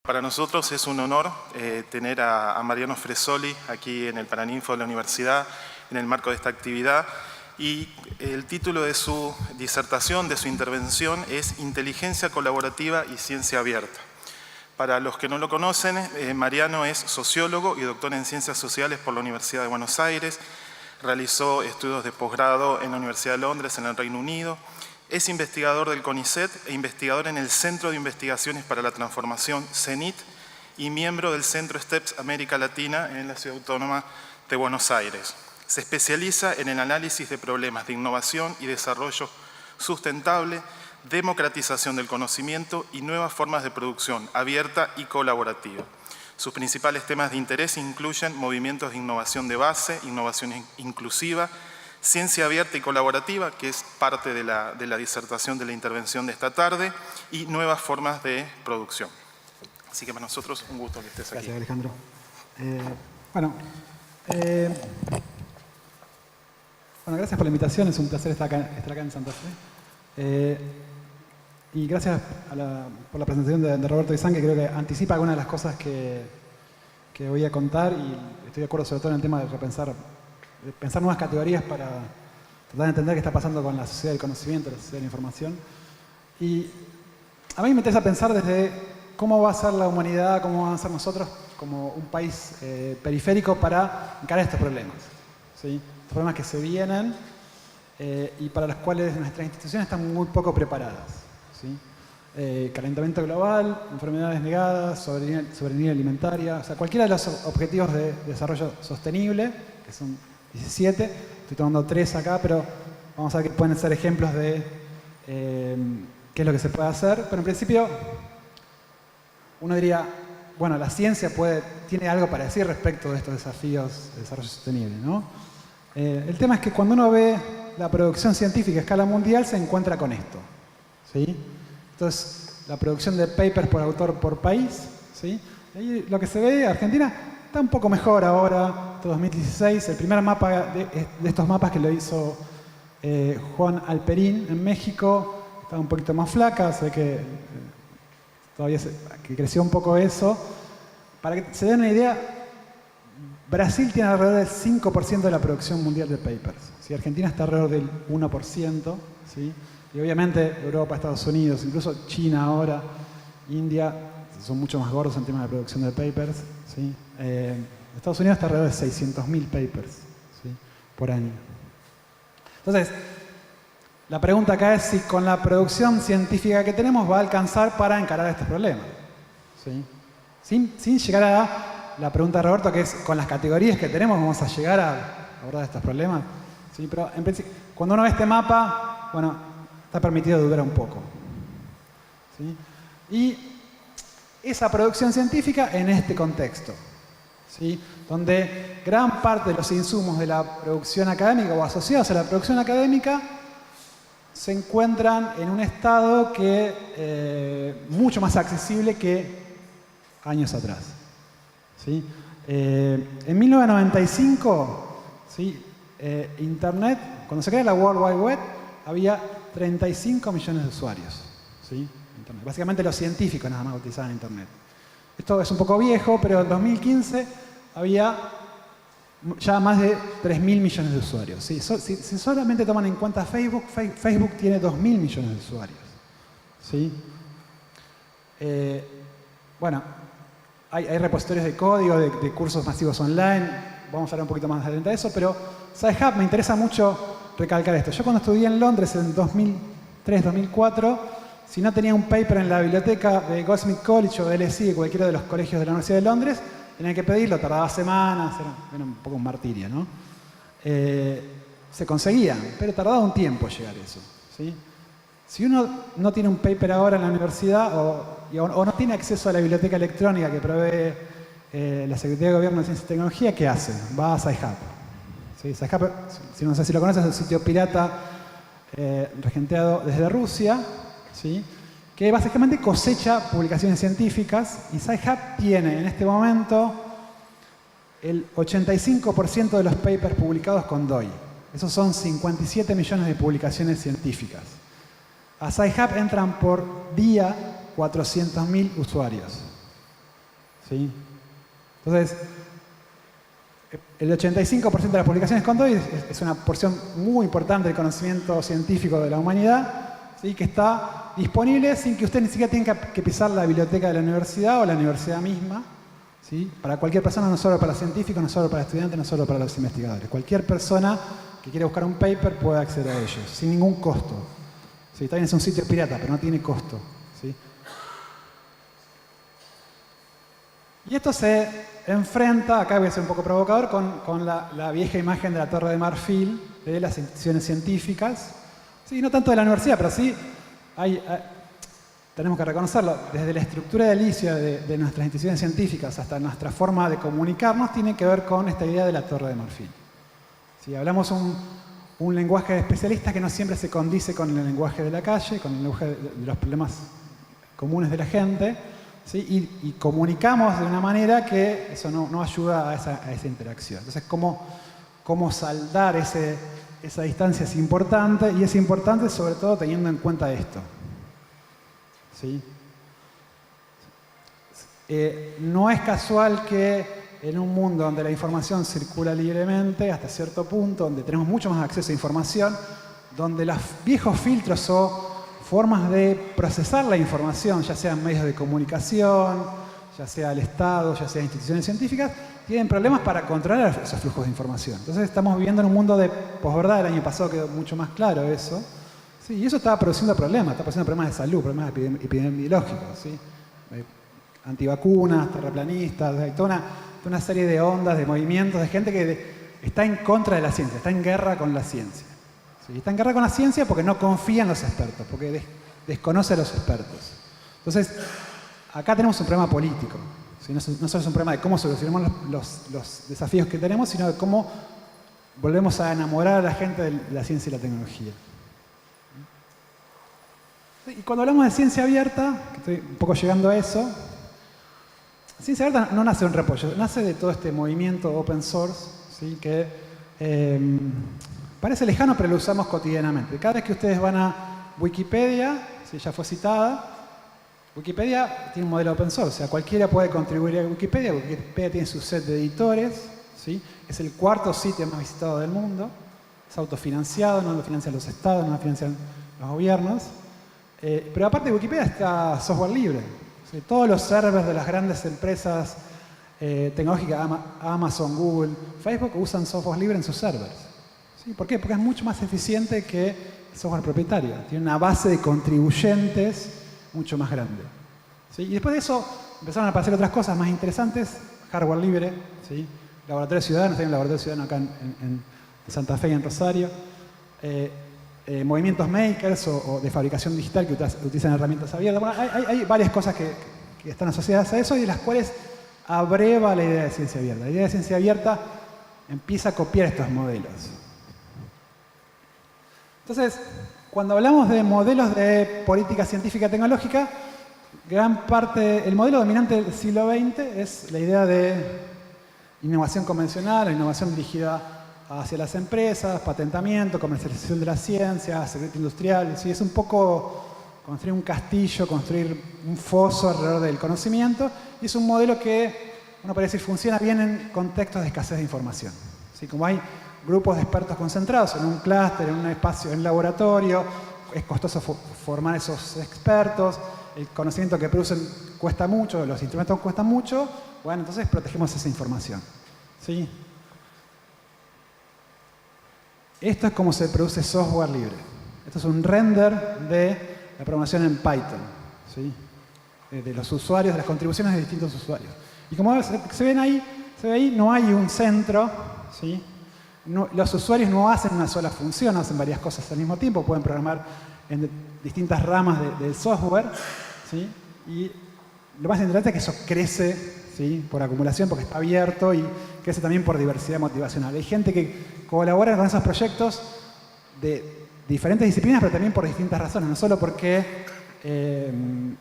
Para nosotros es un honor tener a Mariano Fresoli aquí en el Paraninfo de la Universidad en el marco de esta actividad. Y el título de su disertación, de su intervención, es Inteligencia colaborativa y ciencia abierta. Para los que no lo conocen, Mariano es sociólogo y doctor en Ciencias Sociales por la Universidad de Buenos Aires. Realizó estudios de posgrado en la Universidad de Londres, en el Reino Unido. Es investigador del CONICET e investigador en el Centro de Investigaciones para la Transformación, CENIT, y miembro del Centro STEPS América Latina en la Ciudad Autónoma de Buenos Aires. Se especializa en el análisis de problemas de innovación y desarrollo sustentable, democratización del conocimiento y nuevas formas de producción abierta y colaborativa. Sus principales temas de interés incluyen movimientos de innovación de base, innovación inclusiva, ciencia abierta y colaborativa, que es parte de la disertación de la intervención de esta tarde, y nuevas formas de producción. Así que para nosotros un gusto que estés aquí. Gracias, Alejandro. Gracias por la invitación, es un placer estar acá en Santa Fe. Y gracias por la presentación de Roberto Izán, que creo que anticipa algunas de las cosas que voy a contar, y estoy de acuerdo sobre todo en el tema de pensar nuevas categorías para tratar de entender qué está pasando con la sociedad del conocimiento, la sociedad de la información. Y a mí me interesa pensar desde cómo va a ser la humanidad, cómo vamos a ser nosotros como un país periférico para encarar estos problemas, ¿sí? Problemas que se vienen y para los cuales nuestras instituciones están muy poco preparadas, ¿sí? Calentamiento global, enfermedades negadas, soberanía alimentaria, o sea, cualquiera de los objetivos de desarrollo sostenible, que son 17, estoy tomando 3 acá, pero vamos a ver que pueden ser ejemplos de qué es lo que se puede hacer. Pero en principio, uno diría, bueno, la ciencia tiene algo para decir respecto de estos desafíos de desarrollo sostenible, ¿no? El tema es que cuando uno ve la producción científica a escala mundial, se encuentra con esto, ¿sí? Entonces, la producción de papers por autor por país, ¿sí? Y lo que se ve, Argentina está un poco mejor ahora, 2016, el primer mapa de estos mapas que lo hizo Juan Alperín en México, estaba un poquito más flaca, se ve que todavía que creció un poco eso. Para que se den una idea, Brasil tiene alrededor del 5% de la producción mundial de papers, ¿sí? Argentina está alrededor del 1%, ¿sí? Y obviamente Europa, Estados Unidos, incluso China ahora, India, son mucho más gordos en temas de producción de papers, ¿sí? Estados Unidos está alrededor de 600.000 papers, ¿sí? Por año. Entonces, la pregunta acá es si con la producción científica que tenemos va a alcanzar para encarar estos problemas, ¿sí? Sin llegar a la pregunta de Roberto, que es con las categorías que tenemos vamos a llegar a abordar estos problemas, ¿sí? Pero en principio, cuando uno ve este mapa, bueno, está permitido dudar un poco, ¿sí? Y esa producción científica en este contexto, ¿sí? Donde gran parte de los insumos de la producción académica o asociados a la producción académica se encuentran en un estado mucho más accesible que años atrás, ¿sí? En 1995, ¿sí? Internet, cuando se crea la World Wide Web, había 35 millones de usuarios, ¿sí? Internet. Básicamente los científicos nada más utilizaban Internet. Esto es un poco viejo, pero en 2015 había ya más de 3.000 millones de usuarios, ¿sí? Si solamente toman en cuenta Facebook, Facebook tiene 2.000 millones de usuarios, ¿sí? Bueno, hay repositorios de código, de cursos masivos online, vamos a hablar un poquito más adelante de eso, pero SciHub me interesa mucho recalcar esto. Yo cuando estudié en Londres en 2003-2004, si no tenía un paper en la biblioteca de Goldsmiths College o de LSE, cualquiera de los colegios de la Universidad de Londres, tenía que pedirlo, tardaba semanas, era un poco un martirio, ¿no? Se conseguía, pero tardaba un tiempo llegar a eso, ¿sí? Si uno no tiene un paper ahora en la universidad o no tiene acceso a la biblioteca electrónica que provee la Secretaría de Gobierno de Ciencia y Tecnología, ¿qué hace? Va a SciHub. ¿Sí? SciHub, si no sé si lo conoces, es un sitio pirata regenteado desde Rusia, ¿sí? Que básicamente cosecha publicaciones científicas, y SciHub tiene en este momento el 85% de los papers publicados con DOI. Esos son 57 millones de publicaciones científicas. A SciHub entran por día 400.000 usuarios. ¿sí? Entonces, el 85% de las publicaciones con DOI es una porción muy importante del conocimiento científico de la humanidad, ¿sí? Que está disponible sin que usted ni siquiera tenga que pisar la biblioteca de la universidad o la universidad misma, ¿sí? Para cualquier persona, no solo para científicos, no solo para estudiantes, no solo para los investigadores. Cualquier persona que quiera buscar un paper puede acceder a ellos, sin ningún costo. ¿Sí? También es un sitio pirata, pero no tiene costo, ¿sí? Y esto se enfrenta, acá voy a ser un poco provocador, con la vieja imagen de la Torre de Marfil, de las instituciones científicas. Sí, no tanto de la universidad, pero sí tenemos que reconocerlo. Desde la estructura edilicia de nuestras instituciones científicas hasta nuestra forma de comunicarnos, tiene que ver con esta idea de la Torre de Marfil. Si hablamos un lenguaje de especialistas que no siempre se condice con el lenguaje de la calle, con el lenguaje de los problemas comunes de la gente, ¿sí? Y comunicamos de una manera que eso no ayuda a esa interacción. Entonces, cómo saldar esa distancia es importante, y es importante sobre todo teniendo en cuenta esto. ¿Sí? No es casual que en un mundo donde la información circula libremente, hasta cierto punto, donde tenemos mucho más acceso a información, donde los viejos filtros o formas de procesar la información, ya sean medios de comunicación, ya sea el Estado, ya sea instituciones científicas, tienen problemas para controlar esos flujos de información. Entonces estamos viviendo en un mundo de posverdad. El año pasado quedó mucho más claro eso. Sí, y eso está produciendo problemas de salud, problemas epidemiológicos, ¿sí? Antivacunas, terraplanistas, hay toda una serie de ondas, de movimientos, de gente que está en contra de la ciencia, está en guerra con la ciencia. ¿Sí? Está en guerra con la ciencia porque no confía en los expertos, porque desconoce a los expertos. Entonces, acá tenemos un problema político. ¿Sí? No solo es un problema de cómo solucionamos los desafíos que tenemos, sino de cómo volvemos a enamorar a la gente de la ciencia y la tecnología. Y cuando hablamos de ciencia abierta, que estoy un poco llegando a eso, ciencia abierta no nace de un repollo, nace de todo este movimiento open source, ¿sí? Que parece lejano, pero lo usamos cotidianamente. Cada vez que ustedes van a Wikipedia, ¿sí? Ya fue citada, Wikipedia tiene un modelo open source, o sea, cualquiera puede contribuir a Wikipedia. Wikipedia tiene su set de editores, ¿sí? Es el cuarto sitio más visitado del mundo, es autofinanciado, no lo financian los estados, no lo financian los gobiernos. Pero aparte de Wikipedia está software libre. ¿Sí? Todos los servers de las grandes empresas tecnológicas, Amazon, Google, Facebook, usan software libre en sus servers. ¿Sí? ¿Por qué? Porque es mucho más eficiente que el software propietario. Tiene una base de contribuyentes mucho más grande. ¿Sí? Y después de eso empezaron a aparecer otras cosas más interesantes, hardware libre, ¿sí? Laboratorio Ciudadano, hay un laboratorio ciudadano acá en Santa Fe y en Rosario. Movimientos makers o de fabricación digital que utilizan herramientas abiertas. Bueno, hay varias cosas que están asociadas a eso y de las cuales abreva la idea de ciencia abierta. La idea de ciencia abierta empieza a copiar estos modelos. Entonces, cuando hablamos de modelos de política científica y tecnológica, gran parte, el modelo dominante del siglo XX es la idea de innovación convencional, la innovación dirigida hacia las empresas, patentamiento, comercialización de la ciencia, secreto industrial. ¿Sí? Es un poco construir un castillo, construir un foso alrededor del conocimiento, y es un modelo que, uno puede decir, funciona bien en contextos de escasez de información. ¿Sí? Como hay grupos de expertos concentrados en un clúster, en un espacio, en un laboratorio, es costoso formar esos expertos, el conocimiento que producen cuesta mucho, los instrumentos cuestan mucho, bueno, entonces protegemos esa información. ¿Sí? Esto es como se produce software libre. Esto es un render de la programación en Python, ¿sí? De los usuarios, de las contribuciones de distintos usuarios. Y como se ve ahí, no hay un centro, ¿sí? Los usuarios no hacen una sola función, hacen varias cosas al mismo tiempo, pueden programar en distintas ramas del software, ¿sí? Y lo más interesante es que eso crece, ¿sí? Por acumulación, porque está abierto, y crece también por diversidad motivacional. Hay gente que colabora con esos proyectos de diferentes disciplinas, pero también por distintas razones, no solo porque en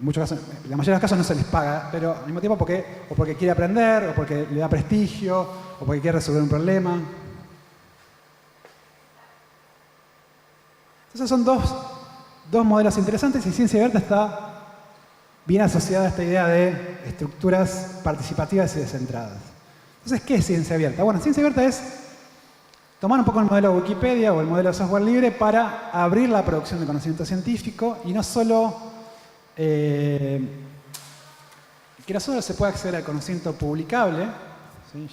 muchos casos, en la mayoría de los casos no se les paga, pero al mismo tiempo porque quiere aprender, o porque le da prestigio, o porque quiere resolver un problema. Entonces son dos modelos interesantes, y ciencia abierta está viene asociada a esta idea de estructuras participativas y descentradas. Entonces, ¿qué es ciencia abierta? Bueno, ciencia abierta es tomar un poco el modelo de Wikipedia o el modelo de software libre para abrir la producción de conocimiento científico y no solo que no solo se pueda acceder al conocimiento publicable, ¿sí?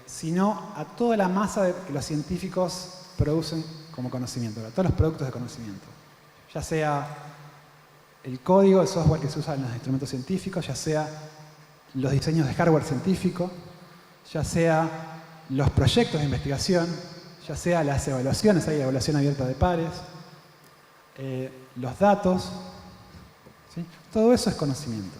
Sino a toda la masa que los científicos producen como conocimiento, a todos los productos de conocimiento. Ya sea el código, el software que se usa en los instrumentos científicos, ya sea los diseños de hardware científico, ya sea los proyectos de investigación, ya sea las evaluaciones, hay evaluación abierta de pares, los datos, ¿sí? Todo eso es conocimiento.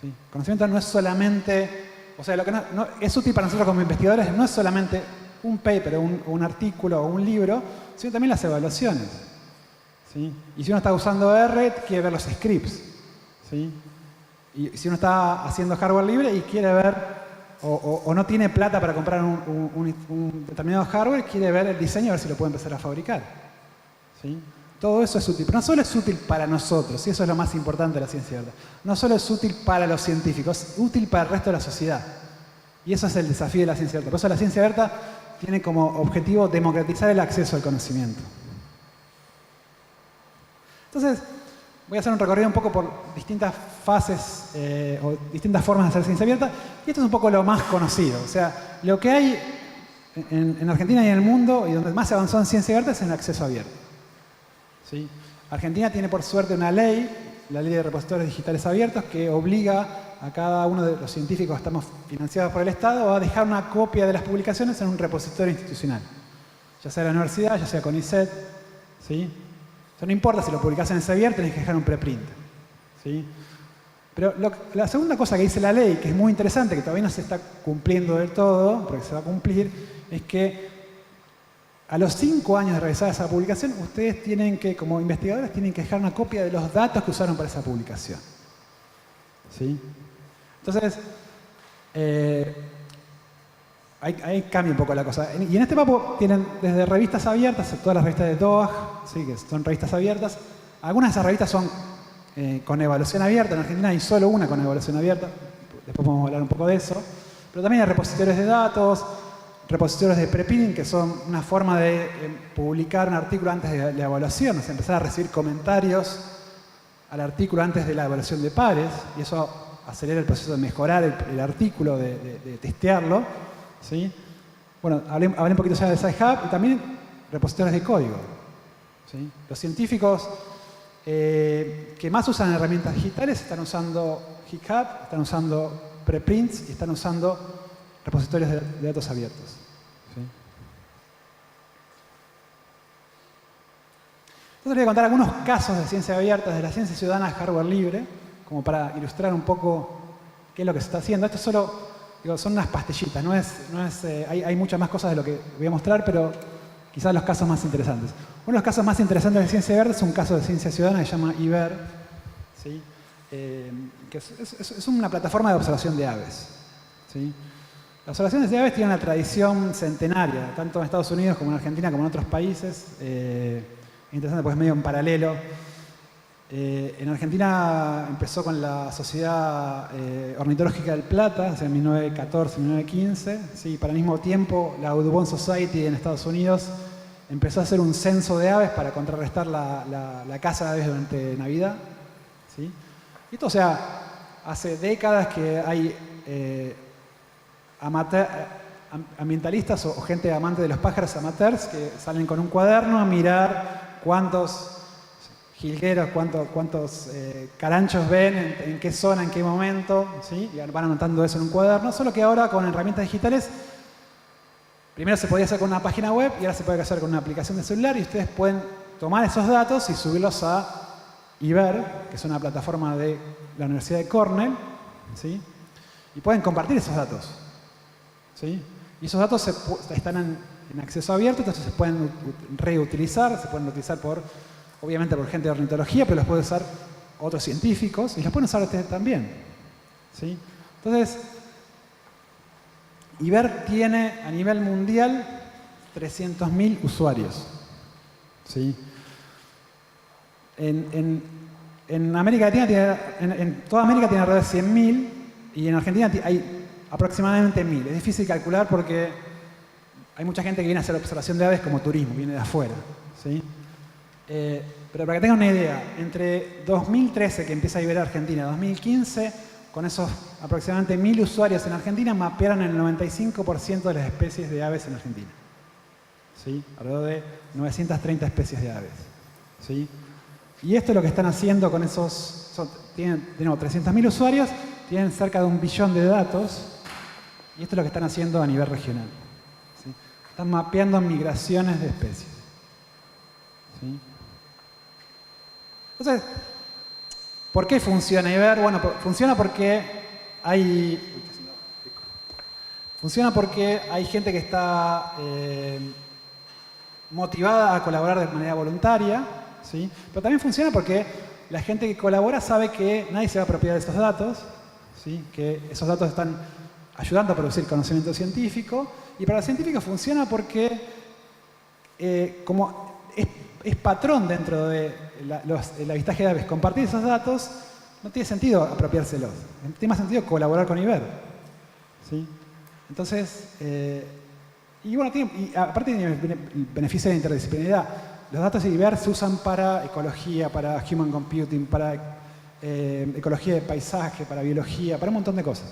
¿Sí? Conocimiento no es solamente, o sea, lo que no es útil para nosotros como investigadores no es solamente un paper, un artículo o un libro, sino también las evaluaciones. ¿Sí? Y si uno está usando R, quiere ver los scripts. ¿Sí? Y si uno está haciendo hardware libre y quiere ver, o no tiene plata para comprar un determinado hardware, quiere ver el diseño, a ver si lo puede empezar a fabricar. ¿Sí? Todo eso es útil. Pero no solo es útil para nosotros, y eso es lo más importante de la ciencia abierta. No solo es útil para los científicos, es útil para el resto de la sociedad. Y eso es el desafío de la ciencia abierta. Por eso la ciencia abierta tiene como objetivo democratizar el acceso al conocimiento. Entonces, voy a hacer un recorrido un poco por distintas fases o distintas formas de hacer ciencia abierta. Y esto es un poco lo más conocido. O sea, lo que hay en Argentina y en el mundo, y donde más se avanzó en ciencia abierta, es en el acceso abierto. ¿Sí? Argentina tiene por suerte una ley, la Ley de Repositorios Digitales Abiertos, que obliga a cada uno de los científicos que estamos financiados por el Estado a dejar una copia de las publicaciones en un repositorio institucional. Ya sea la universidad, ya sea CONICET. ¿Sí? O sea, no importa si lo publicás en ese abierto, tenés que dejar un preprint. ¿Sí? Pero la segunda cosa que dice la ley, que es muy interesante, que todavía no se está cumpliendo del todo, porque se va a cumplir, es que a los 5 años de realizar esa publicación, ustedes tienen que, como investigadores, tienen que dejar una copia de los datos que usaron para esa publicación. ¿Sí? Entonces, ahí cambia un poco la cosa. Y en este mapa tienen desde revistas abiertas, todas las revistas de DOAJ, ¿sí? Que son revistas abiertas. Algunas de esas revistas son con evaluación abierta. En Argentina hay solo una con evaluación abierta. Después podemos hablar un poco de eso. Pero también hay repositorios de datos, repositorios de preprinting, que son una forma de publicar un artículo antes de la evaluación, o sea, empezar a recibir comentarios al artículo antes de la evaluación de pares, y eso acelera el proceso de mejorar el artículo, de testearlo. ¿Sí? Bueno, hablé un poquito ya de Sci-Hub y también repositorios de código. ¿Sí? Los científicos que más usan herramientas digitales están usando GitHub, están usando preprints y están usando repositorios de datos abiertos. ¿Sí? Entonces voy a contar algunos casos de ciencia abierta, de la ciencia ciudadana de hardware libre, como para ilustrar un poco qué es lo que se está haciendo. Esto solo, digo, son unas pastillitas, hay muchas más cosas de lo que voy a mostrar, pero quizás los casos más interesantes. Uno de los casos más interesantes de ciencia abierta es un caso de ciencia ciudadana que se llama IBER, ¿sí? Que es una plataforma de observación de aves. ¿Sí? Las observaciones de aves tienen una tradición centenaria, tanto en Estados Unidos como en Argentina, como en otros países. Interesante porque es medio en paralelo. En Argentina empezó con la Sociedad Ornitológica del Plata, en 1914, 1915. ¿Sí? Para el mismo tiempo, la Audubon Society en Estados Unidos empezó a hacer un censo de aves para contrarrestar la caza de aves durante Navidad. ¿Sí? Y esto, o sea, hace décadas que hay ambientalistas o gente amante de los pájaros amateurs que salen con un cuaderno a mirar cuántos jilgueros, cuántos caranchos ven, en qué zona, en qué momento, ¿sí? Y van anotando eso en un cuaderno, solo que ahora con herramientas digitales, primero se podía hacer con una página web y ahora se puede hacer con una aplicación de celular y ustedes pueden tomar esos datos y subirlos a IBER, que es una plataforma de la Universidad de Cornell, ¿sí? Y pueden compartir esos datos. ¿Sí? Y esos datos están en acceso abierto, entonces se pueden reutilizar, se pueden utilizar obviamente por gente de ornitología, pero los pueden usar otros científicos y los pueden usar ustedes también. ¿Sí? Entonces, IBER tiene a nivel mundial 300.000 usuarios. ¿Sí? En América Latina, en toda América tiene alrededor de 100.000 y en Argentina hay aproximadamente 1.000. Es difícil calcular porque hay mucha gente que viene a hacer observación de aves como turismo, viene de afuera, ¿sí? Pero para que tengan una idea, entre 2013, que empieza a vivir Argentina, 2015, con esos aproximadamente 1.000 usuarios en Argentina, mapearon el 95% de las especies de aves en Argentina. ¿Sí? Alrededor de 930 especies de aves. ¿Sí? Y esto es lo que están haciendo con esos... Tienen 300.000 usuarios, tienen cerca de 1 billón de datos, y esto es lo que están haciendo a nivel regional. ¿Sí? Están mapeando migraciones de especies. ¿Sí? Entonces, ¿por qué funciona IBER? Bueno, funciona porque hay gente que está motivada a colaborar de manera voluntaria, ¿sí? Pero también funciona porque la gente que colabora sabe que nadie se va a apropiar de esos datos, ¿sí? Que esos datos están ayudando a producir conocimiento científico, y para los científicos funciona porque como es patrón dentro de el avistaje de aves compartir esos datos, no tiene sentido apropiárselos. Tiene más sentido colaborar con IBER. ¿Sí? Entonces, y bueno, aparte tiene el beneficio de la interdisciplinaridad. Los datos de IBER se usan para ecología, para human computing, para ecología de paisaje, para biología, para un montón de cosas.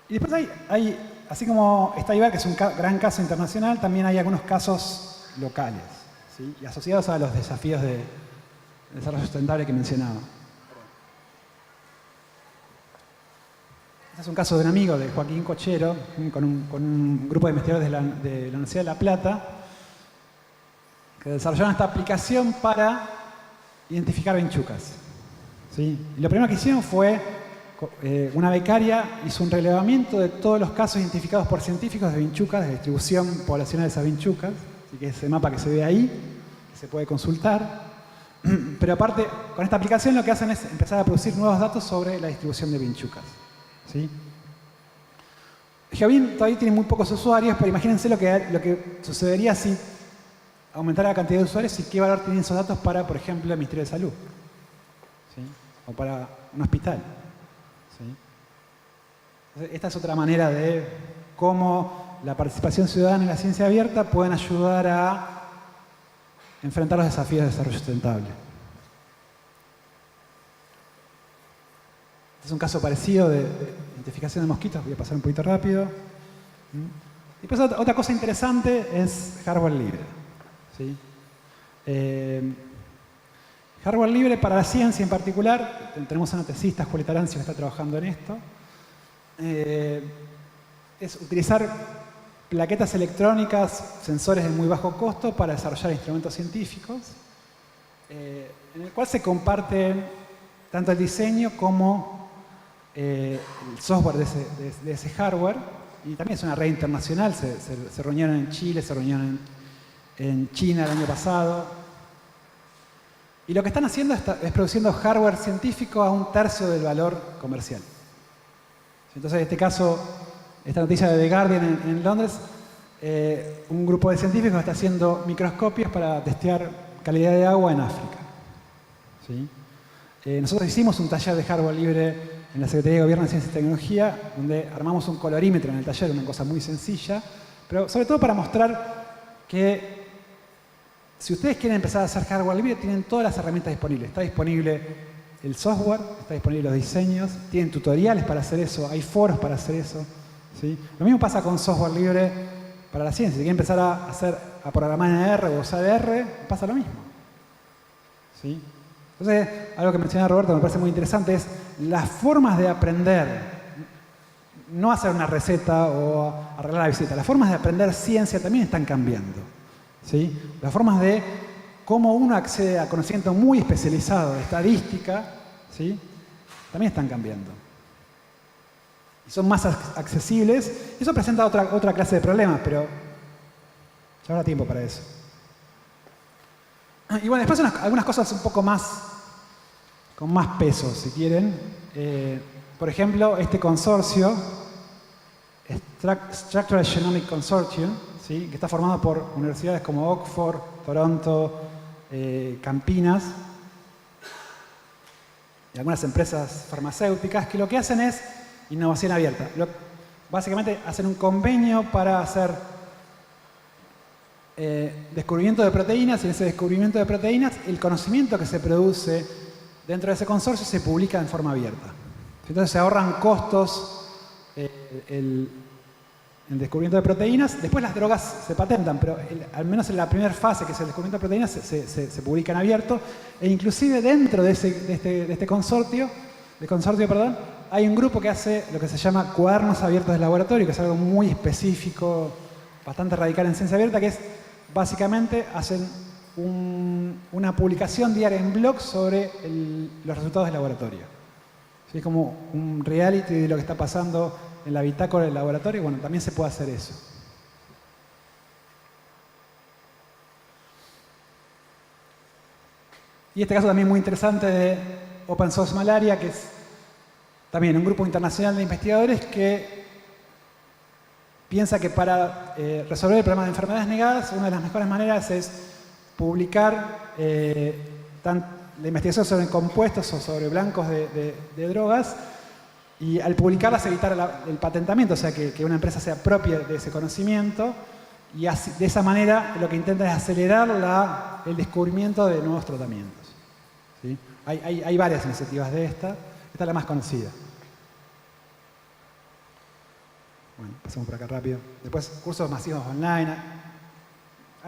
Y después hay así como está IBER, que es un gran caso internacional, también hay algunos casos locales, ¿sí? Y asociados a los desafíos de desarrollo sustentable que mencionaba. Este es un caso de un amigo, de Joaquín Cochero, con un grupo de investigadores de la Universidad de La Plata, que desarrollaron esta aplicación para identificar vinchucas. ¿Sí? Y lo primero que hicieron fue, una becaria hizo un relevamiento de todos los casos identificados por científicos de vinchucas, de distribución poblacional de esas vinchucas, así que ese mapa que se ve ahí, que se puede consultar. Pero aparte, con esta aplicación lo que hacen es empezar a producir nuevos datos sobre la distribución de vinchucas. ¿Sí? Geovín todavía tiene muy pocos usuarios, pero imagínense lo que sucedería si aumentara la cantidad de usuarios y qué valor tienen esos datos para, por ejemplo, el Ministerio de Salud. ¿Sí? O para un hospital. ¿Sí? Esta es otra manera de cómo la participación ciudadana y la ciencia abierta pueden ayudar a enfrentar los desafíos de desarrollo sustentable. Este es un caso parecido de identificación de mosquitos, voy a pasar un poquito rápido. Y después otra cosa interesante es hardware libre. ¿Sí? Hardware libre para la ciencia en particular, tenemos a una tesista, Julieta Arancio, que está trabajando en esto, es utilizar plaquetas electrónicas, sensores de muy bajo costo para desarrollar instrumentos científicos, en el cual se comparten tanto el diseño como el software de ese hardware, y también es una red internacional, se reunieron en Chile, se reunieron en China el año pasado. Y lo que están haciendo es produciendo hardware científico a 1/3 del valor comercial. Entonces, en este caso, esta noticia de The Guardian en Londres, un grupo de científicos está haciendo microscopios para testear calidad de agua en África. ¿Sí? Nosotros hicimos un taller de hardware libre en la Secretaría de Gobierno de Ciencia y Tecnología, donde armamos un colorímetro en el taller, una cosa muy sencilla, pero sobre todo para mostrar que si ustedes quieren empezar a hacer hardware libre, tienen todas las herramientas disponibles. Está disponible el software, está disponible los diseños, tienen tutoriales para hacer eso, hay foros para hacer eso. ¿Sí? Lo mismo pasa con software libre para la ciencia. Si quieren empezar a programar en R o usar R, pasa lo mismo. ¿Sí? Entonces, algo que mencionaba Roberto me parece muy interesante es las formas de aprender, no hacer una receta o arreglar la visita, las formas de aprender ciencia también están cambiando. ¿Sí? Las formas de cómo uno accede a conocimiento muy especializado de estadística, ¿sí? También están cambiando. Y son más accesibles. Eso presenta otra clase de problemas, pero ya habrá tiempo para eso. Y bueno, después algunas cosas un poco más, con más peso, si quieren. Por ejemplo, este consorcio, Structural Genomic Consortium, ¿sí? Que está formado por universidades como Oxford, Toronto, Campinas y algunas empresas farmacéuticas que lo que hacen es innovación abierta. Básicamente hacen un convenio para hacer descubrimiento de proteínas, y en ese descubrimiento de proteínas el conocimiento que se produce dentro de ese consorcio se publica en forma abierta. Entonces se ahorran costos el descubrimiento de proteínas. Después las drogas se patentan, pero al menos en la primera fase, que es el descubrimiento de proteínas, se publica en abierto. E inclusive dentro de este consorcio, hay un grupo que hace lo que se llama cuadernos abiertos de laboratorio, que es algo muy específico, bastante radical en ciencia abierta, que es básicamente hacen una publicación diaria en blog sobre los resultados del laboratorio. ¿Sí? Es como un reality de lo que está pasando en la bitácora del laboratorio. Bueno, también se puede hacer eso. Y este caso también muy interesante de Open Source Malaria, que es también un grupo internacional de investigadores que piensa que para resolver el problema de enfermedades negadas, una de las mejores maneras es publicar la investigación sobre compuestos o sobre blancos de drogas, y al publicarlas evitar el patentamiento, o sea, que una empresa se apropie de ese conocimiento, y así, de esa manera lo que intenta es acelerar el descubrimiento de nuevos tratamientos. ¿Sí? Hay varias iniciativas de esta es la más conocida. Bueno, pasamos por acá rápido. Después, cursos masivos online.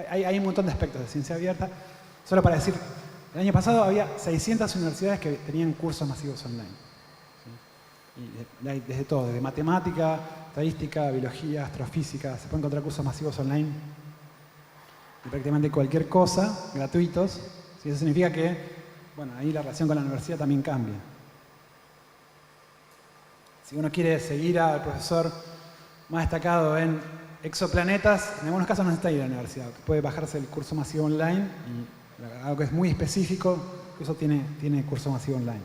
Hay un montón de aspectos de ciencia abierta. Solo para decir, el año pasado había 600 universidades que tenían cursos masivos online. ¿Sí? Y hay desde todo, desde matemática, estadística, biología, astrofísica. Se pueden encontrar cursos masivos online de prácticamente cualquier cosa, gratuitos. ¿Sí? Eso significa que, bueno, ahí la relación con la universidad también cambia. Si uno quiere seguir al profesor más destacado en exoplanetas, en algunos casos no necesita ir a la universidad. Puede bajarse el curso masivo online, y algo que es muy específico, eso tiene curso masivo online.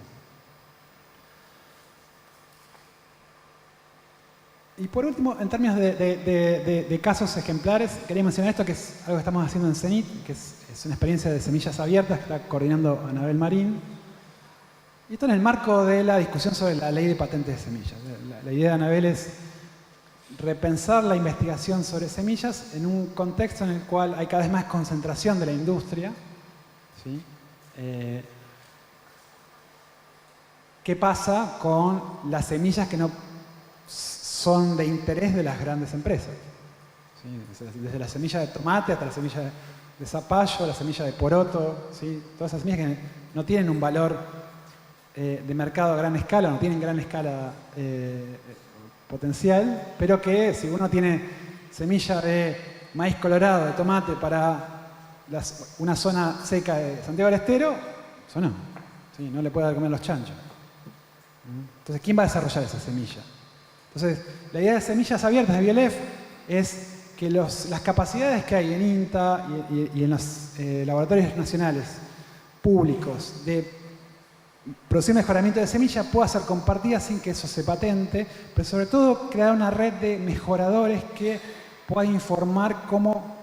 Y por último, en términos de casos ejemplares, quería mencionar esto, que es algo que estamos haciendo en CENIT, que es una experiencia de semillas abiertas que está coordinando Anabel Marín. Y esto en el marco de la discusión sobre la ley de patentes de semillas. La idea de Anabel es repensar la investigación sobre semillas en un contexto en el cual hay cada vez más concentración de la industria. ¿Sí? ¿Qué pasa con las semillas que no son de interés de las grandes empresas? ¿Sí? Desde la semilla de tomate hasta la semilla de zapallo, la semilla de poroto, ¿sí? Todas esas semillas que no tienen un valor de mercado a gran escala, no tienen gran escala potencial, pero que si uno tiene semilla de maíz colorado, de tomate para una zona seca de Santiago del Estero, eso no. ¿Sí? No le puede dar comer los chanchos. Entonces, ¿quién va a desarrollar esa semilla? Entonces, la idea de semillas abiertas de BLF es que las capacidades que hay en INTA y en los laboratorios nacionales públicos de producir mejoramiento de semillas pueda ser compartida sin que eso se patente, pero sobre todo crear una red de mejoradores que pueda informar cómo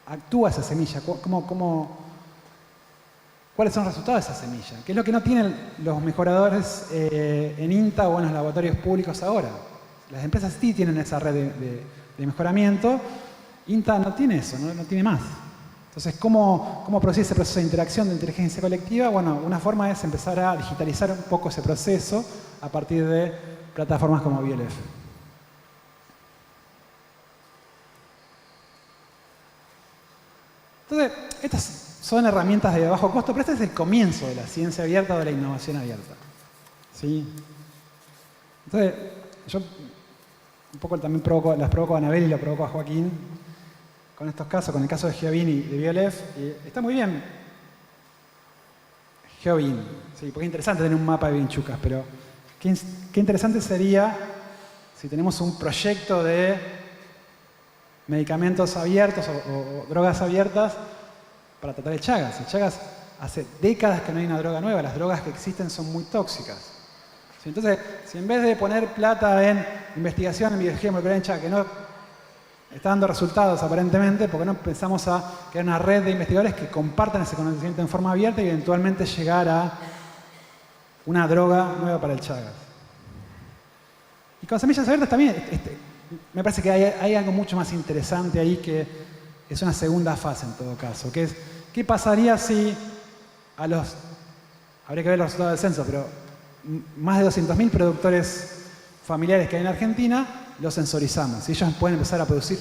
actúa esa semilla, cuáles son los resultados de esa semilla, que es lo que no tienen los mejoradores en INTA o en los laboratorios públicos ahora. Las empresas sí tienen esa red de mejoramiento, INTA no tiene eso, no tiene más. Entonces, ¿cómo producir ese proceso de interacción de inteligencia colectiva? Bueno, una forma es empezar a digitalizar un poco ese proceso a partir de plataformas como BLF. Entonces, estas son herramientas de bajo costo, pero este es el comienzo de la ciencia abierta o de la innovación abierta. ¿Sí? Entonces, yo un poco también las provoco a Anabel y lo provoco a Joaquín con estos casos, con el caso de GeoBeam y de BLF. Y está muy bien GeoBeam, sí, porque es interesante tener un mapa de vinchucas, pero qué interesante sería si tenemos un proyecto de medicamentos abiertos o drogas abiertas para tratar el Chagas. El Chagas hace décadas que no hay una droga nueva, las drogas que existen son muy tóxicas. ¿Sí? Entonces, si en vez de poner plata en investigación en biología molecular en Chagas, que no está dando resultados aparentemente, porque no empezamos a crear una red de investigadores que compartan ese conocimiento en forma abierta y eventualmente llegar a una droga nueva para el Chagas. Y con semillas abiertas también, me parece que hay algo mucho más interesante ahí, que es una segunda fase en todo caso, que es, ¿qué pasaría si habría que ver los resultados del censo, pero más de 200.000 productores familiares que hay en Argentina, los sensorizamos? Y ellos pueden empezar a producir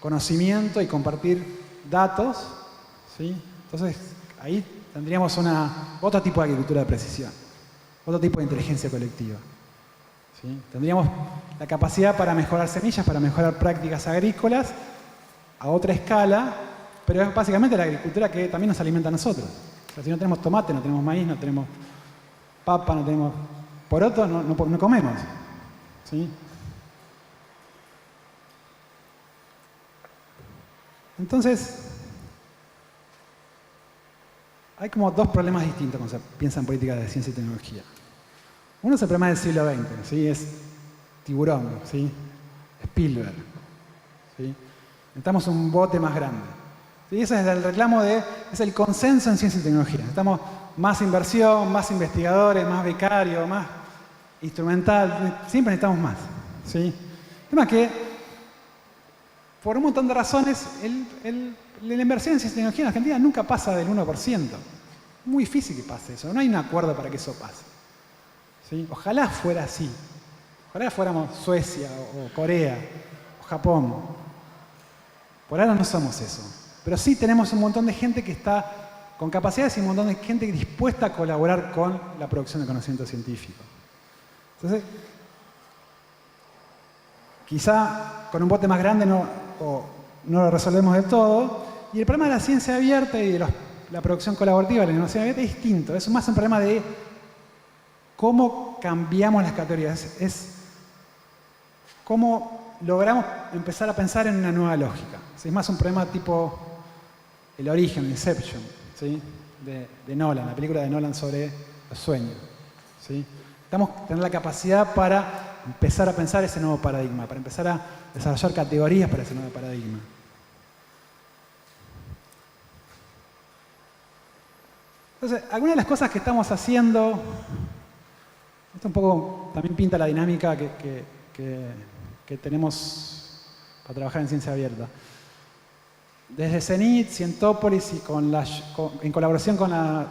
conocimiento y compartir datos, ¿sí? Entonces, ahí tendríamos otro tipo de agricultura de precisión, otro tipo de inteligencia colectiva. ¿Sí? Tendríamos la capacidad para mejorar semillas, para mejorar prácticas agrícolas a otra escala, pero es básicamente la agricultura que también nos alimenta a nosotros. O sea, si no tenemos tomate, no tenemos maíz, no tenemos papa, no tenemos poroto, no comemos. ¿Sí? Entonces, hay como dos problemas distintos cuando se piensa en política de ciencia y tecnología. Uno es el problema del siglo XX, ¿sí? Es Tiburón, ¿sí? Spielberg, ¿sí? Necesitamos un bote más grande. ¿Sí? Ese es el reclamo es el consenso en ciencia y tecnología. Necesitamos más inversión, más investigadores, más becarios, más instrumental. Siempre necesitamos más, ¿sí? El tema es que, por un montón de razones, la inversión en ciencia y tecnología en Argentina nunca pasa del 1%. Muy difícil que pase eso. No hay un acuerdo para que eso pase. ¿Sí? Ojalá fuera así. Ojalá fuéramos Suecia o Corea o Japón. Por ahora no somos eso. Pero sí tenemos un montón de gente que está con capacidades y un montón de gente dispuesta a colaborar con la producción de conocimiento científico. Entonces, quizá con un bote más grande no lo resolvemos del todo. Y el problema de la ciencia abierta y de la producción colaborativa, la innovación abierta, es distinto. Es más un problema de cómo cambiamos las categorías. Es cómo logramos empezar a pensar en una nueva lógica. Es más un problema tipo El origen, Inception, ¿sí? de Nolan, la película de Nolan sobre los sueños. ¿Sí? Necesitamos tener la capacidad para empezar a pensar ese nuevo paradigma, para empezar a desarrollar categorías para ese nuevo paradigma. Entonces, algunas de las cosas que estamos haciendo, esto un poco también pinta la dinámica que tenemos para trabajar en ciencia abierta. Desde CENIT, Cientópolis y en colaboración con la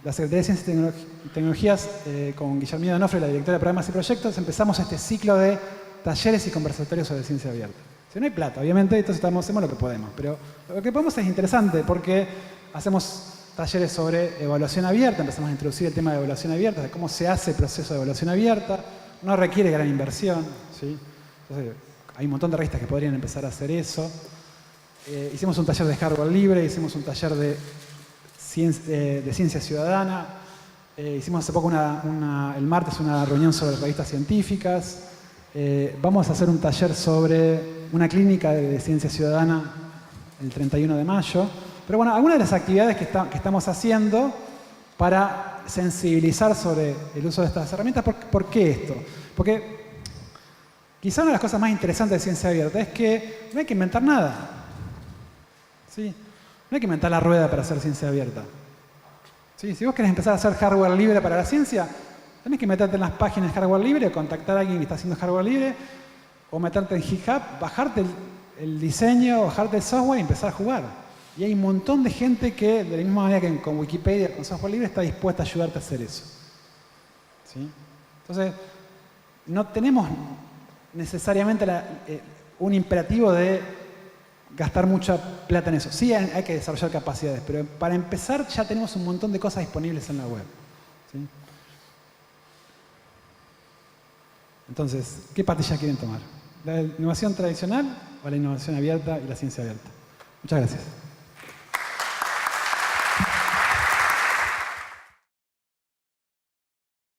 Secretaría de Ciencias y Tecnologías, con Guillermina Donofrio, la directora de programas y proyectos, empezamos este ciclo de talleres y conversatorios sobre ciencia abierta. Si no hay plata, obviamente, entonces hacemos lo que podemos. Pero lo que podemos es interesante porque hacemos talleres sobre evaluación abierta, empezamos a introducir el tema de evaluación abierta, de cómo se hace el proceso de evaluación abierta. No requiere gran inversión, ¿sí? Entonces, hay un montón de revistas que podrían empezar a hacer eso. Hicimos un taller de hardware libre, hicimos un taller de ciencia ciudadana. Hicimos hace poco el martes una reunión sobre revistas científicas. Vamos a hacer un taller sobre una clínica de ciencia ciudadana el 31 de mayo. Pero bueno, algunas de las actividades que estamos haciendo para sensibilizar sobre el uso de estas herramientas. ¿Por qué esto? Porque quizá una de las cosas más interesantes de ciencia abierta es que no hay que inventar nada. ¿Sí? No hay que inventar la rueda para hacer ciencia abierta. ¿Sí? Si vos querés empezar a hacer hardware libre para la ciencia, tenés que meterte en las páginas de hardware libre, o contactar a alguien que está haciendo hardware libre, o meterte en GitHub, bajarte el diseño, bajarte el software y empezar a jugar. Y hay un montón de gente que, de la misma manera que con Wikipedia, con software libre, está dispuesta a ayudarte a hacer eso. ¿Sí? Entonces, no tenemos necesariamente un imperativo de gastar mucha plata en eso. Sí hay que desarrollar capacidades, pero para empezar ya tenemos un montón de cosas disponibles en la web. ¿Sí? Entonces, ¿qué patilla quieren tomar? ¿La innovación tradicional o la innovación abierta y la ciencia abierta? Muchas gracias.